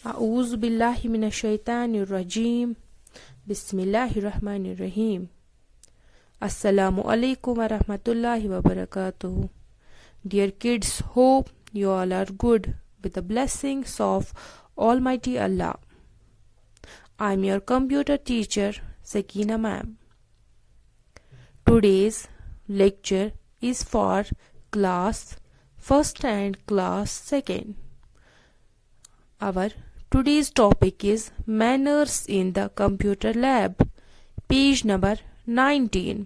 اعوذ باللہ من الشیطان الرجیم بسم اللہ الرحمن الرحیم السلام علیکم ورحمۃ اللہ وبرکاتہ. Dear kids, hope you all are good with the blessings of Almighty Allah. I am your computer teacher Sakina ma'am. Today's lecture is for class 1st and class 2nd. Our today's topic is manners in the computer lab. Page number 19.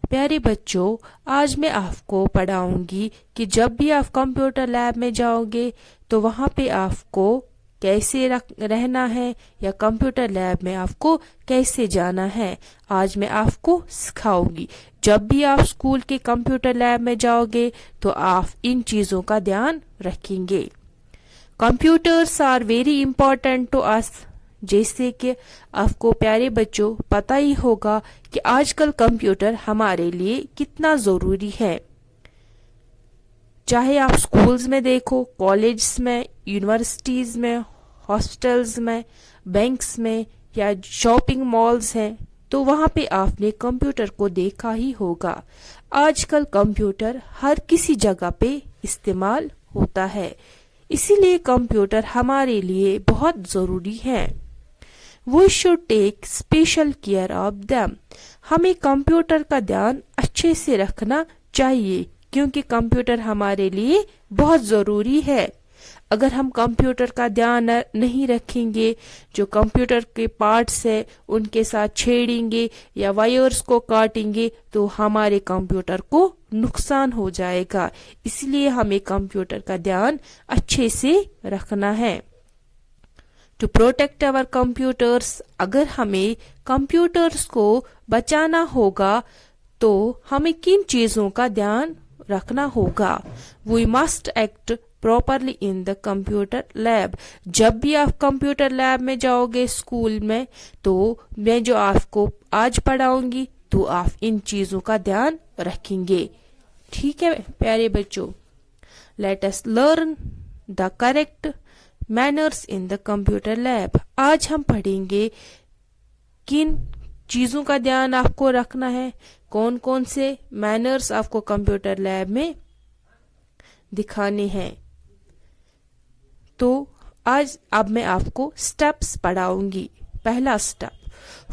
پیارے بچوں، آج میں آپ کو پڑھاؤں گی کہ جب بھی آپ کمپیوٹر لیب میں جاؤ گے تو وہاں پہ آپ کو کیسے رہنا ہے یا کمپیوٹر لیب میں آپ کو کیسے جانا ہے. آج میں آپ کو سکھاؤں گی. جب بھی آپ اسکول کے کمپیوٹر لیب میں جاؤ گے تو آپ ان چیزوں کا دھیان رکھیں گے. Computers are very important to us. جیسے کہ آپ کو پیارے بچوں پتہ ہی ہوگا کہ آج کل کمپیوٹر ہمارے لیے کتنا ضروری ہے. چاہے آپ اسکولز میں دیکھو، کالجز میں، یونیورسٹیز میں، ہاسپٹلز میں، بینکس میں یا شاپنگ مالز ہیں تو وہاں پہ آپ نے کمپیوٹر کو دیکھا ہی ہوگا. آج کل کمپیوٹر ہر کسی جگہ پہ استعمال ہوتا ہے، اسی لیے کمپیوٹر ہمارے لیے بہت ضروری ہے. We should take special care of them. ہمیں کمپیوٹر کا دھیان اچھے سے رکھنا چاہیے کیونکہ کمپیوٹر ہمارے لیے بہت ضروری ہے. اگر ہم کمپیوٹر کا دھیان نہیں رکھیں گے، جو کمپیوٹر کے پارٹس ہیں ان کے ساتھ چھیڑیں گے یا وائرز کو کاٹیں گے تو ہمارے کمپیوٹر کو نقصان ہو جائے گا. اس لیے ہمیں کمپیوٹر کا دھیان اچھے سے رکھنا ہے. ٹو پروٹیکٹ our computers، اگر ہمیں کمپیوٹرز کو بچانا ہوگا تو ہمیں کن چیزوں کا دھیان رکھنا ہوگا. We must act properly in the computer lab. جب بھی آپ کمپیوٹر لیب میں جاؤ گے اسکول میں تو میں جو آپ کو آج پڑھاؤں گی تو آپ ان چیزوں کا دھیان رکھیں گے. ٹھیک ہے پیارے بچوں. Let us learn the correct manners in the computer lab. آج ہم پڑھیں گے کن چیزوں کا دھیان آپ کو رکھنا ہے، کون کون سے مینرز آپ کو کمپیوٹر لیب میں دکھانے ہیں. تو اب میں آپ کو سٹیپس پڑھاؤں گی. پہلا step,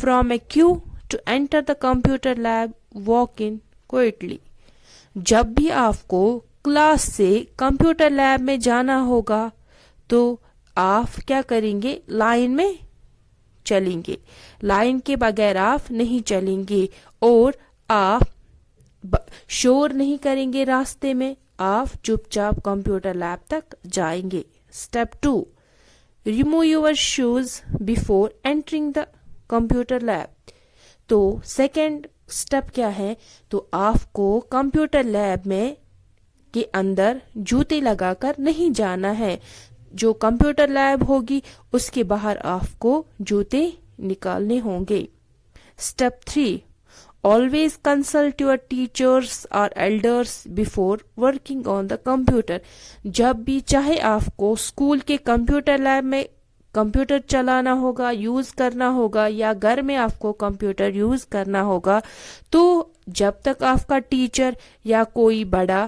form a queue to enter the computer lab walk in quietly. جب بھی آپ کو کلاس سے کمپیوٹر لیب میں جانا ہوگا تو آپ کیا کریں گے؟ لائن میں چلیں گے. لائن کے بغیر آپ نہیں چلیں گے اور آپ شور نہیں کریں گے راستے میں. آپ چپ چاپ کمپیوٹر لیب تک جائیں گے. Step 2، remove your shoes before entering the computer lab. تو سیکنڈ اسٹیپ کیا ہے؟ تو آپ کو کمپیوٹر لیب میں کے اندر جوتے لگا کر نہیں جانا ہے. جو کمپیوٹر لیب ہوگی اس کے باہر آپ کو جوتے نکالنے ہوں گے. Step 3، always consult your teachers or elders before working on the computer. جب بھی چاہے آپ کو اسکول کے کمپیوٹر لیب میں کمپیوٹر چلانا ہوگا، یوز کرنا ہوگا یا گھر میں آپ کو کمپیوٹر یوز کرنا ہوگا تو جب تک آپ کا ٹیچر یا کوئی بڑا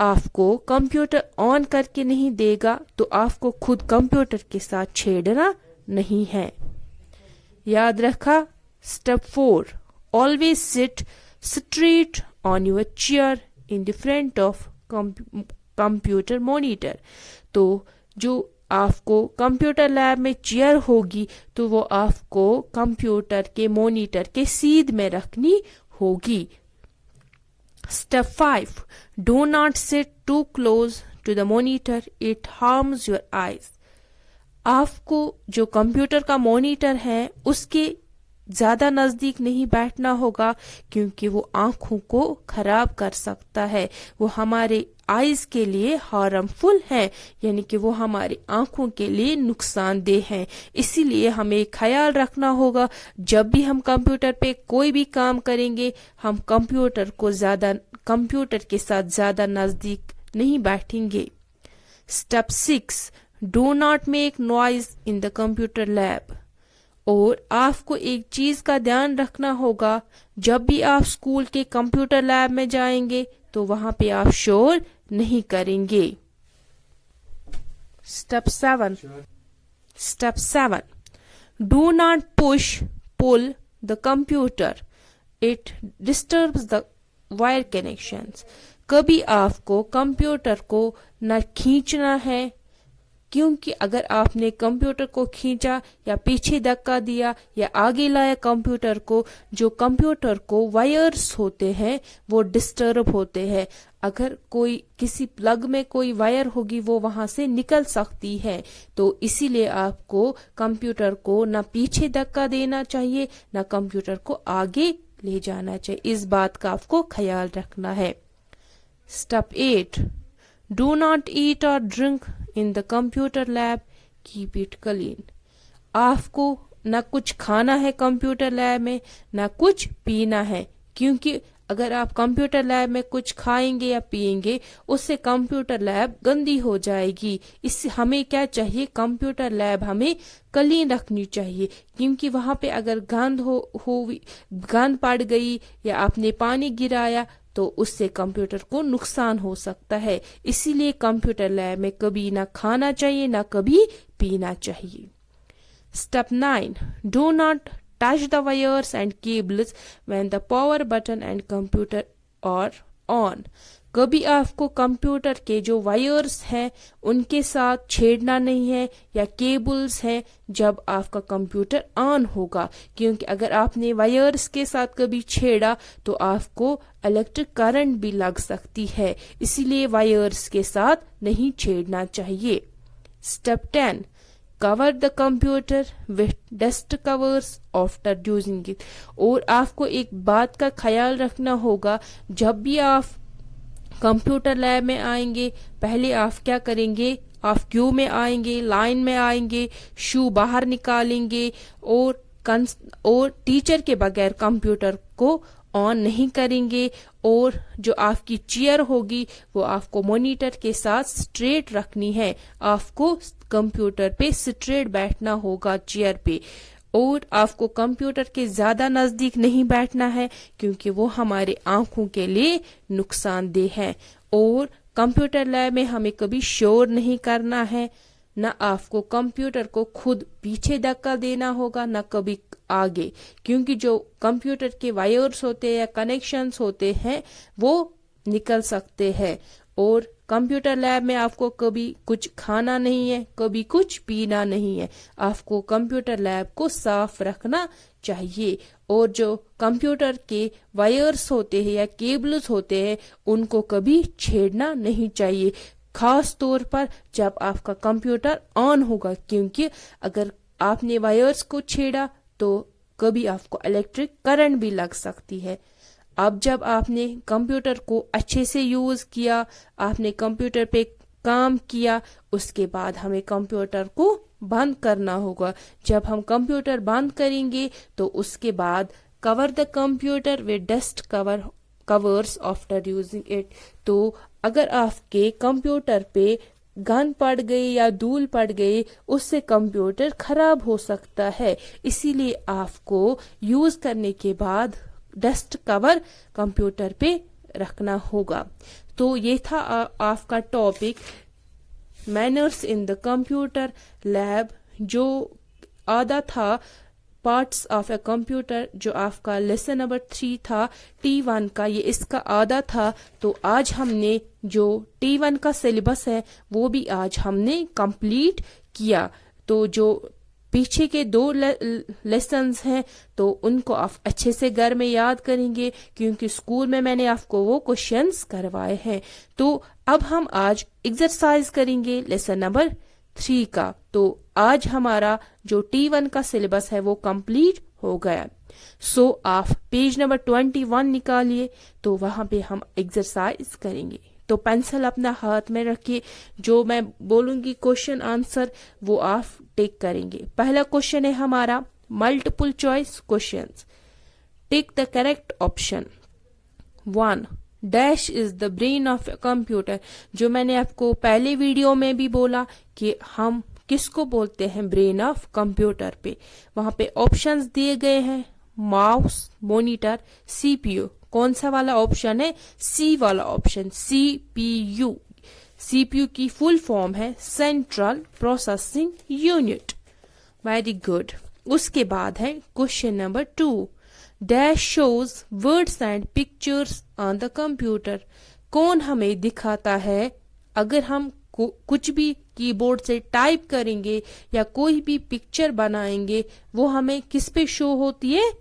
آپ کو کمپیوٹر آن کر کے نہیں دے گا تو آپ کو خود کمپیوٹر کے ساتھ چھیڑنا نہیں ہے. یاد رکھا. Step 4، always sit straight on your chair in the front of computer monitor. تو جو آپ کو کمپیوٹر لیب میں چیئر ہوگی تو وہ آپ کو کمپیوٹر کے مانیٹر کے سیدھ میں رکھنی ہوگی. Step 5، do not sit too close to the monitor, it harms your eyes. آپ کو جو کمپیوٹر کا مانیٹر ہے اس کے زیادہ نزدیک نہیں بیٹھنا ہوگا کیونکہ وہ آنکھوں کو خراب کر سکتا ہے. وہ ہمارے آئیز کے لیے ہارمفل ہے، یعنی کہ وہ ہماری آنکھوں کے لیے نقصان دہ ہیں. اسی لیے ہمیں خیال رکھنا ہوگا جب بھی ہم کمپیوٹر پہ کوئی بھی کام کریں گے ہم کمپیوٹر کے ساتھ زیادہ نزدیک نہیں بیٹھیں گے. Step 6، do not make noise in the computer lab. और आपको एक चीज का ध्यान रखना होगा, जब भी आप स्कूल के कंप्यूटर लैब में जाएंगे तो वहां पे आप शोर नहीं करेंगे। Step 7 do not push pull the computer, it disturbs the wire connections. कभी आपको कंप्यूटर को न खींचना है, क्योंकि अगर आपने कंप्यूटर को खींचा या पीछे धक्का दिया या आगे लाया कंप्यूटर को, जो कंप्यूटर को वायर्स होते हैं वो डिस्टर्ब होते हैं। अगर कोई किसी प्लग में कोई वायर होगी वो वहां से निकल सकती है। तो इसीलिए आपको कंप्यूटर को ना पीछे धक्का देना चाहिए ना कंप्यूटर को आगे ले जाना चाहिए। इस बात का आपको ख्याल रखना है। स्टेप 8 डू नॉट ईट और drink in the computer lab, keep it clean. आपको ना कुछ खाना है कंप्यूटर लैब में ना कुछ पीना है, क्योंकि अगर आप कंप्यूटर लैब में कुछ खाएंगे या पिएंगे उससे कंप्यूटर लैब गंदी हो जाएगी। इससे हमें क्या चाहिए, कंप्यूटर लैब हमें क्लीन रखनी चाहिए, क्योंकि वहां पे अगर गंद पड़ गई या आपने पानी गिराया तो उससे कंप्यूटर को नुकसान हो सकता है। इसीलिए कंप्यूटर लैब में कभी ना खाना चाहिए ना कभी पीना चाहिए। Step 9 do not touch the wires and cables when the power button and computer are on। कभी आपको कंप्यूटर के जो वायर्स हैं उनके साथ छेड़ना नहीं है या केबल्स हैं जब आपका कंप्यूटर ऑन होगा, क्योंकि अगर आपने वायर्स के साथ कभी छेड़ा तो आपको इलेक्ट्रिक करंट भी लग सकती है। इसीलिए वायर्स के साथ नहीं छेड़ना चाहिए। Step 10 cover the computer with dust covers after using it. और आपको एक बात का ख्याल रखना होगा, जब भी आप कंप्यूटर लैब में आएंगे पहले आप क्या करेंगे, आप क्यू में आएंगे, लाइन में आएंगे, शू बाहर निकालेंगे और टीचर के बगैर कंप्यूटर को ऑन नहीं करेंगे। और जो आपकी चेयर होगी वो आपको मॉनिटर के साथ स्ट्रेट रखनी है। आपको कंप्यूटर पे स्ट्रेट बैठना होगा चेयर पे, और आपको कंप्यूटर के ज्यादा नजदीक नहीं बैठना है क्योंकि वो हमारे आंखों के लिए नुकसानदेह है। और कंप्यूटर लैब में हमें कभी शोर नहीं करना है, ना आपको कंप्यूटर को खुद पीछे धक्का देना होगा ना कभी आगे, क्योंकि जो कंप्यूटर के वायर्स होते हैं या कनेक्शंस होते हैं वो निकल सकते हैं। और कंप्यूटर लैब में आपको कभी कुछ खाना नहीं है कभी कुछ पीना नहीं है। आपको कंप्यूटर लैब को साफ रखना चाहिए, और जो कंप्यूटर के वायर्स होते हैं या केबल्स होते हैं उनको कभी छेड़ना नहीं चाहिए, खास तौर पर जब आपका कंप्यूटर ऑन होगा, क्योंकि अगर आपने वायर्स को छेड़ा तो कभी आपको इलेक्ट्रिक करंट भी लग सकती है। अब जब आपने कंप्यूटर को अच्छे से यूज किया, आपने कंप्यूटर पे काम किया, उसके बाद हमें कंप्यूटर को बंद करना होगा। जब हम कंप्यूटर बंद करेंगे तो उसके बाद cover the computer with dust covers after using it. तो अगर आपके कंप्यूटर पे गंद पड़ गई या धूल पड़ गई उससे कंप्यूटर खराब हो सकता है। इसीलिए आपको यूज करने के बाद डस्ट कवर कंप्यूटर पे रखना होगा। तो ये था आपका topic manners in the computer lab, जो आधा था पार्ट्स ऑफ ए कंप्यूटर, जो आपका लेसन नंबर 3 था T1 का, ये इसका आधा था। तो आज हमने जो T1 का सिलेबस है वो भी आज हमने कंप्लीट किया। तो जो पीछे के 2 लेसन्स हैं तो उनको आप अच्छे से घर में याद करेंगे, क्योंकि स्कूल में मैंने आपको वो क्वेश्चंस करवाए हैं। तो अब हम आज एक्सरसाइज करेंगे लेसन नंबर 3 का। तो आज हमारा जो T1 का सिलेबस है वो कंप्लीट हो गया। सो आप पेज नंबर 21 निकालिए, तो वहां पे हम एक्सरसाइज करेंगे। तो पेंसिल अपना हाथ में रखिए, जो मैं बोलूंगी क्वेश्चन आंसर वो आप टिक करेंगे। पहला क्वेश्चन है हमारा multiple choice questions. Tick the correct option. 1 dash is the brain of a computer. जो मैंने आपको पहले वीडियो में भी बोला कि हम किसको बोलते हैं ब्रेन ऑफ कंप्यूटर पे, वहां पे ऑप्शंस दिए गए हैं, माउस, मॉनिटर, सीपीयू। कौन सा वाला ऑप्शन है? सी वाला ऑप्शन, सीपीयू। सीपीयू की फुल फॉर्म है central processing unit. Very good. उसके बाद है question number 2, dash shows words and pictures on the computer. कौन हमें दिखाता है अगर हम कुछ भी कीबोर्ड से टाइप करेंगे या कोई भी पिक्चर बनाएंगे, वो हमें किस पे शो होती है?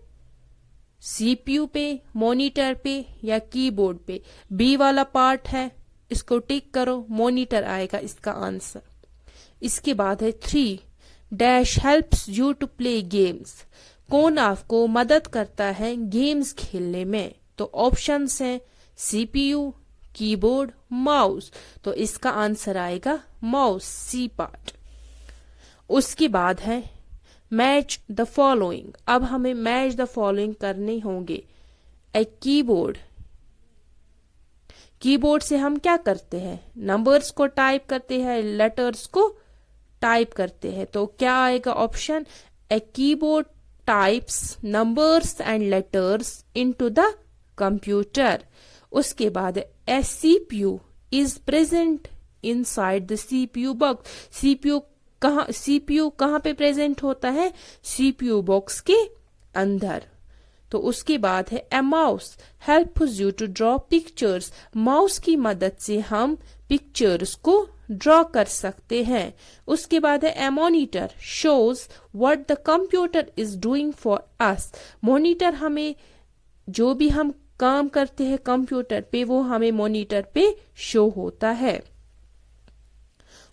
सीपीयू पे, मॉनिटर पे या कीबोर्ड पे? बी वाला पार्ट है, इसको टिक करो, मॉनिटर आएगा इसका आंसर। इसके बाद है 3, dash helps you to play games. कौन आपको मदद करता है गेम्स खेलने में? तो ऑप्शंस हैं सीपीयू, कीबोर्ड, माउस। तो इसका आंसर आएगा माउस, सी पार्ट। उसके बाद है मैच द फॉलोइंग। अब हमें मैच द फॉलोइंग करने होंगे। ए कीबोर्ड, कीबोर्ड से हम क्या करते हैं? नंबर्स को टाइप करते हैं, लेटर्स को टाइप करते हैं। तो क्या आएगा option? A keyboard types numbers and letters into the computer. उसके बाद a CPU is present inside the CPU box. CPU कहाँ पे प्रेजेंट होता है? सीपीयू बॉक्स के अंदर। तो उसके बाद है a mouse helps you to draw pictures. Mouse की मदद से हम पिक्चर्स को ड्रॉ कर सकते हैं। उसके बाद है a monitor shows what the computer is doing for us. Monitor हमें जो भी हम काम करते हैं कंप्यूटर पे, वो हमें मॉनिटर पे शो होता है।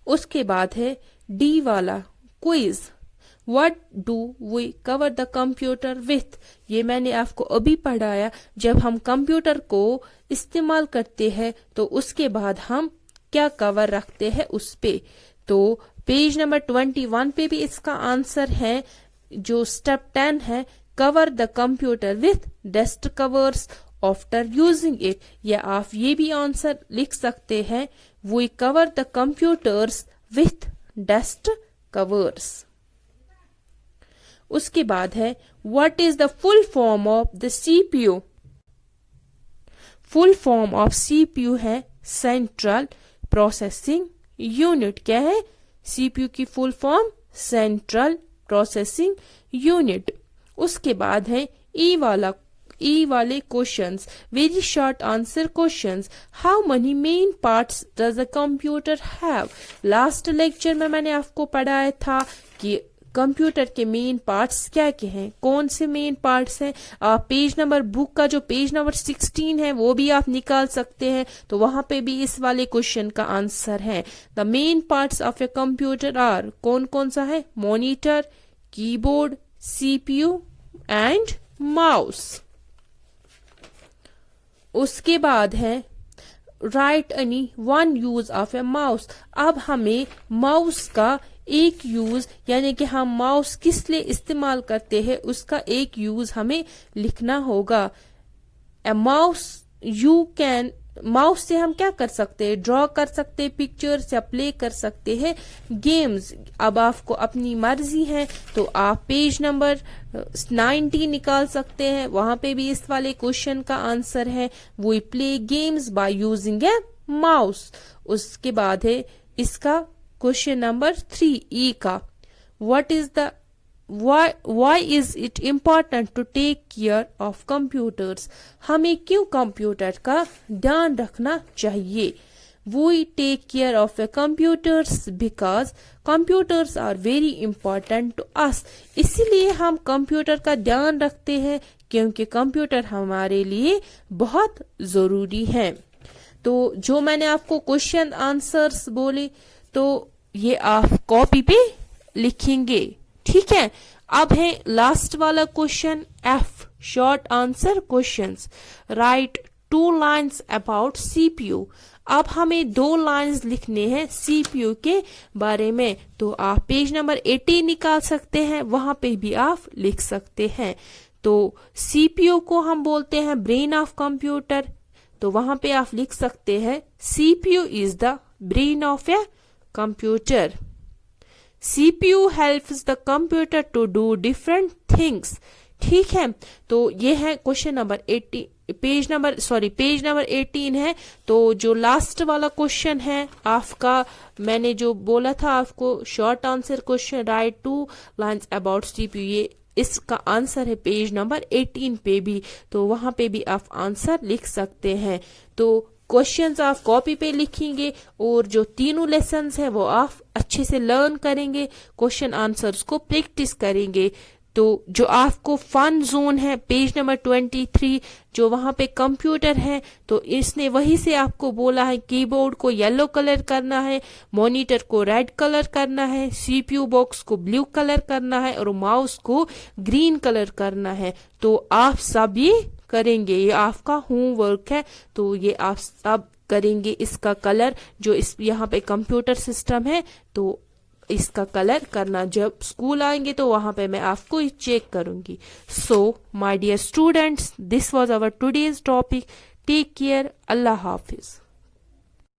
उसके बाद है डी वाला quiz, what do we cover the computer with. ये मैंने आपको अभी पढ़ाया। जब हम कंप्यूटर को इस्तेमाल करते हैं तो उसके बाद हम क्या कवर रखते हैं उस पे। तो पेज नंबर 21 पे भी इसका आंसर है। जो स्टेप 10 है, cover the computer with dust covers after using it. या आप ये भी आंसर लिख सकते हैं, we cover the computers with dust covers. उसके बाद है what is the full form of the CPU. Full form of CPU है सेंट्रल प्रोसेसिंग यूनिट। क्या है सीपीयू की full form? Central processing unit. उसके बाद है ई वाले questions, very short answer questions. How many main parts does a computer have. Last lecture में मैंने आपको पढ़ाया था कि कंप्यूटर के मेन पार्ट्स क्या क्या हैं, कौन से मेन पार्ट्स हैं। आप पेज नंबर बुक का जो पेज नंबर 16 है वो भी आप निकाल सकते हैं, तो वहां पे भी इस वाले क्वेश्चन का आंसर है। The main parts of a computer are, कौन कौन सा है? Monitor, keyboard, CPU and mouse. उसके बाद है write any one use of a mouse. अब हमें माउस का एक यूज, यानी कि हम माउस किस लिए इस्तेमाल करते हैं उसका एक यूज हमें लिखना होगा। ए माउस यू कैन, माउस से हम क्या कर सकते हैं? ड्रॉ कर सकते हैं पिक्चर्स या प्ले कर सकते हैं गेम्स। अब आपको अपनी मर्जी है तो आप पेज नंबर 90 निकाल सकते हैं, वहां पे भी इस वाले क्वेश्चन का आंसर है, we play games by using a mouse. उसके बाद है इसका क्वेश्चन नंबर 3 ई का, what is the why is it important to take care of computers। हमें क्यों कंप्यूटर का ध्यान रखना चाहिए? We take care of a computers because computers are very important to us। इसीलिए हम कंप्यूटर का ध्यान रखते हैं क्योंकि कंप्यूटर हमारे लिए बहुत जरूरी है। तो जो मैंने आपको क्वेश्चन आंसर्स बोले तो ये आप कॉपी पे लिखेंगे, ठीक है। अब है लास्ट वाला question F, short answer questions. Right 2 lines about CPU. अब हमें 2 लाइन्स लिखने हैं सीपीयू के बारे में, तो आप पेज नंबर 80 निकाल सकते हैं, वहां पे भी आप लिख सकते हैं। तो सीपीयू को हम बोलते हैं ब्रेन ऑफ कंप्यूटर। تو وہاں پہ آپ لکھ سکتے ہیں CPU is the brain of a computer. CPU helps the computer to do different things. ٹھیک ہے, تو یہ ہے کوشچن نمبر 80 پیج نمبر 18 ہے. تو جو لاسٹ والا کوشچن ہے آپ کا, میں نے جو بولا تھا آپ کو short answer question, right 2 lines about CPU, یہ اس کا آنسر ہے پیج نمبر 18 پہ بھی, تو وہاں پہ بھی آپ آنسر لکھ سکتے ہیں. تو کوشچنز آپ کاپی پہ لکھیں گے اور جو تینوں لیسنز ہیں وہ آپ اچھے سے لرن کریں گے, کوشچن آنسرز کو پریکٹس کریں گے. تو جو آپ کو فن زون ہے پیج نمبر 23, جو وہاں پہ کمپیوٹر ہے, تو اس نے وہی سے آپ کو بولا ہے کی بورڈ کو یلو کلر کرنا ہے, مانیٹر کو ریڈ کلر کرنا ہے, CPU باکس کو بلیو کلر کرنا ہے اور ماؤس کو گرین کلر کرنا ہے. تو آپ سب یہ کریں گے, یہ آپ کا ہوم ورک ہے. تو یہ آپ سب کریں گے, اس کا کلر جو اس یہاں پہ کمپیوٹر سسٹم ہے تو اس کا کلر کرنا. جب اسکول آئیں گے تو وہاں پہ میں آپ کو چیک کروں گی. So my dear students, this was our today's topic. Take care. اللہ حافظ.